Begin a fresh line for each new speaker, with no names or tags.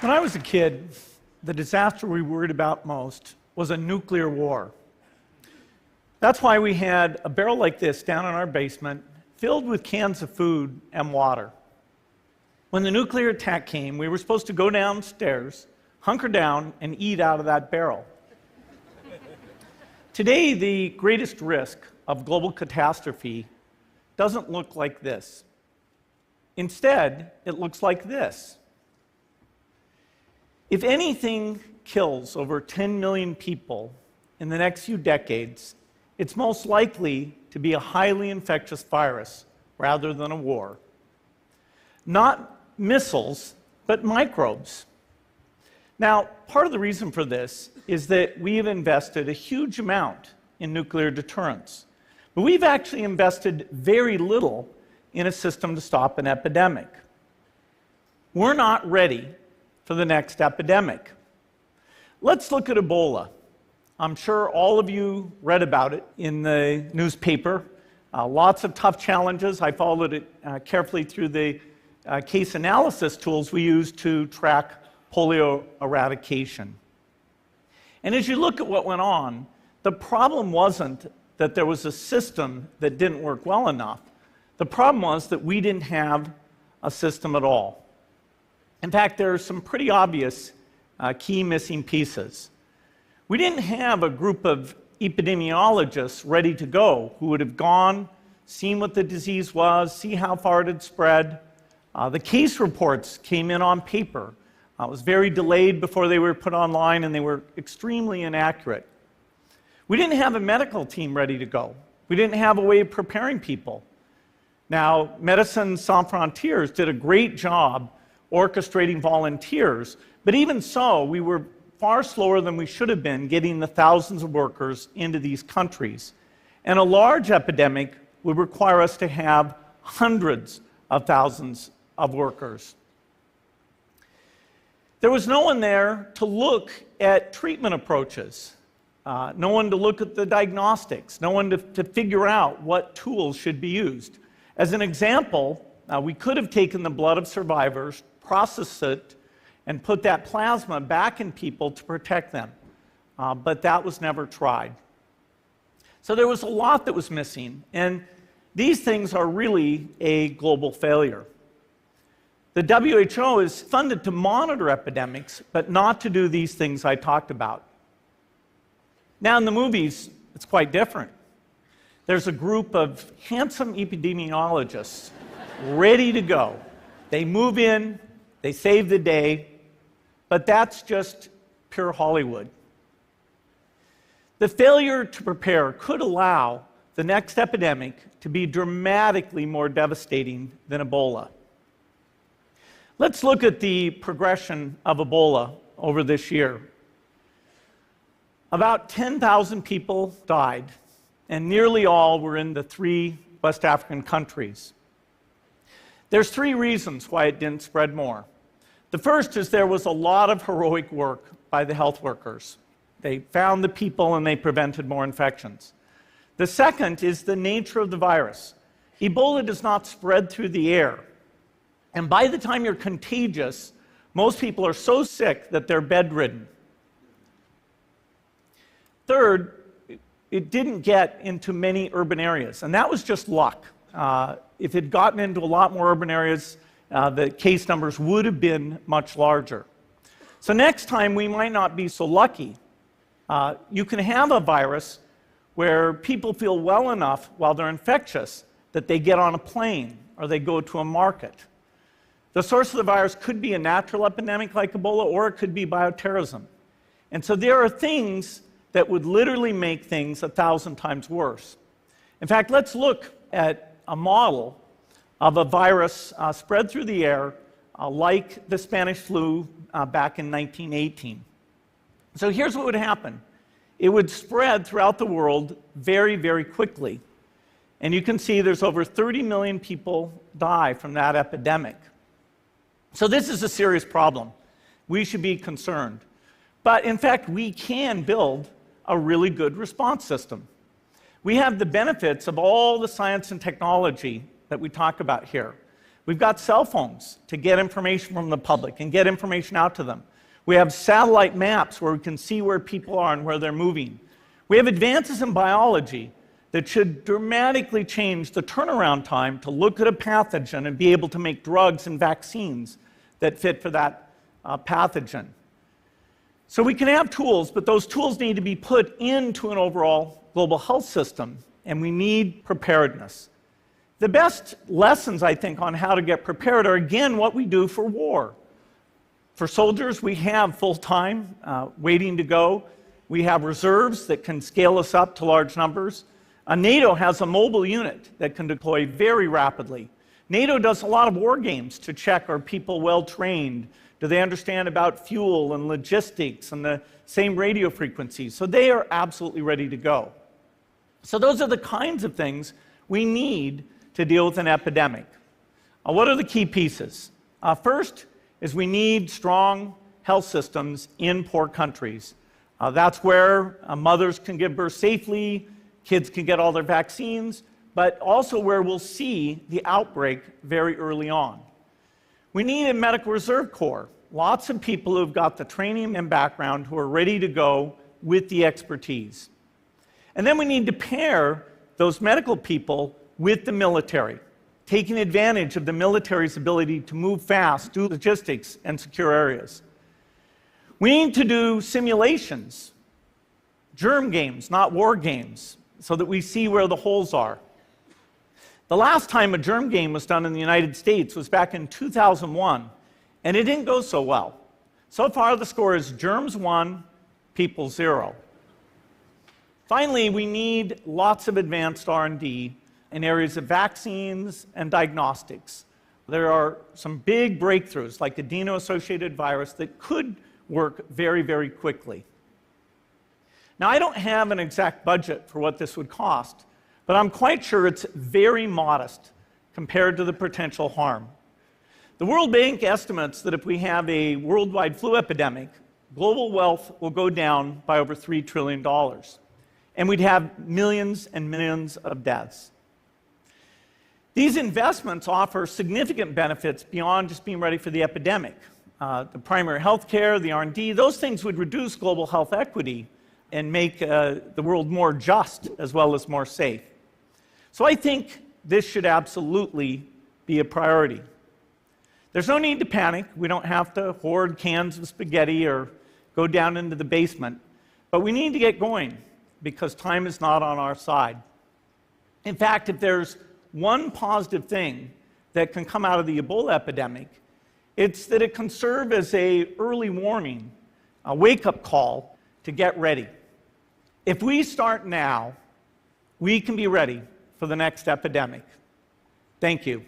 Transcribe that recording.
When I was a kid, the disaster we worried about most was a nuclear war. That's why we had a barrel like this down in our basement, filled with cans of food and water. When the nuclear attack came, we were supposed to go downstairs, hunker down, and eat out of that barrel. Today, the greatest risk of global catastrophe doesn't look like this. Instead, it looks like this. If anything kills over 10 million people in the next few decades, it's most likely to be a highly infectious virus rather than a war. Not missiles, but microbes. Now, part of the reason for this is that we have invested a huge amount in nuclear deterrence, but we've actually invested very little in a system to stop an epidemic. We're not ready for the next epidemic. Let's look at Ebola. I'm sure all of you read about it in the newspaper. Lots of tough challenges. I followed it carefully through the case analysis tools we use to track polio eradication. And as you look at what went on, the problem wasn't that there was a system that didn't work well enough. The problem was that we didn't have a system at all. In fact, there are some pretty obvious key missing pieces. We didn't have a group of epidemiologists ready to go who would have gone, seen what the disease was, see how far it had spread. The case reports came in on paper. It was very delayed before they were put online, and they were extremely inaccurate. We didn't have a medical team ready to go. We didn't have a way of preparing people. Now, Médecins Sans Frontières did a great job orchestrating volunteers, but even so, we were far slower than we should have been getting the thousands of workers into these countries. And a large epidemic would require us to have hundreds of thousands of workers. There was no one there to look at treatment approaches, no one to look at the diagnostics, no one to figure out what tools should be used. As an example, we could have taken the blood of survivors, processed it, and put that plasma back in people to protect them. But that was never tried. So there was a lot that was missing, and these things are really a global failure. The WHO is funded to monitor epidemics, but not to do these things I talked about. Now in the movies, it's quite different. There's a group of handsome epidemiologists ready to go. They move in, they save the day, but that's just pure Hollywood. The failure to prepare could allow the next epidemic to be dramatically more devastating than Ebola. Let's look at the progression of Ebola over this year. About 10,000 people died, and nearly all were in the 3 West African countries. There's 3 reasons why it didn't spread more. The first is there was a lot of heroic work by the health workers. They found the people and they prevented more infections. The second is the nature of the virus. Ebola does not spread through the air. And by the time you're contagious, most people are so sick that they're bedridden. Third, it didn't get into many urban areas, and that was just luck. If it had gotten into a lot more urban areas, the case numbers would have been much larger. So next time, we might not be so lucky. You can have a virus where people feel well enough while they're infectious that they get on a plane or they go to a market. The source of the virus could be a natural epidemic like Ebola, or it could be bioterrorism. And so there are things that would literally make things 1,000 times worse. In fact, let's look at a model of a virus spread through the air like the Spanish flu back in 1918. So here's what would happen. It would spread throughout the world very, very quickly. And you can see there's over 30 million people die from that epidemic. So this is a serious problem. We should be concerned. But in fact, we can build a really good response system. We have the benefits of all the science and technology that we talk about here. We've got cell phones to get information from the public and get information out to them. We have satellite maps where we can see where people are and where they're moving. We have advances in biology that should dramatically change the turnaround time to look at a pathogen and be able to make drugs and vaccines that fit for that pathogen. So we can have tools, but those tools need to be put into an overall global health system, and we need preparedness. The best lessons, I think, on how to get prepared are, again, what we do for war. For soldiers, we have full-time waiting to go. We have reserves that can scale us up to large numbers. NATO has a mobile unit that can deploy very rapidly. NATO does a lot of war games to check, are people well-trained? Do they understand about fuel and logistics and the same radio frequencies? So they are absolutely ready to go. So those are the kinds of things we need to deal with an epidemic. What are the key pieces? First is we need strong health systems in poor countries. That's where mothers can give birth safely, kids can get all their vaccines, but also where we'll see the outbreak very early on. We need a medical reserve corps, lots of people who've got the training and background who are ready to go with the expertise. And then we need to pair those medical people with the military, taking advantage of the military's ability to move fast, do logistics, and secure areas. We need to do simulations, germ games, not war games, so that we see where the holes are. The last time a germ game was done in the United States was back in 2001, and it didn't go so well. So far, the score is germs 1, people 0. Finally, we need lots of advanced R&D in areas of vaccines and diagnostics. There are some big breakthroughs, like adeno-associated virus, that could work very, very quickly. Now, I don't have an exact budget for what this would cost, but I'm quite sure it's very modest compared to the potential harm. The World Bank estimates that if we have a worldwide flu epidemic, global wealth will go down by over $3 trillion, and we'd have millions and millions of deaths. These investments offer significant benefits beyond just being ready for the epidemic. The primary health care, the R&D, those things would reduce global health equity and make the world more just as well as more safe. So I think this should absolutely be a priority. There's no need to panic. We don't have to hoard cans of spaghetti or go down into the basement. But we need to get going because time is not on our side. In fact, if there's one positive thing that can come out of the Ebola epidemic, it's that it can serve as an early warning, a wake-up call to get ready. If we start now, we can be ready for the next epidemic. Thank you.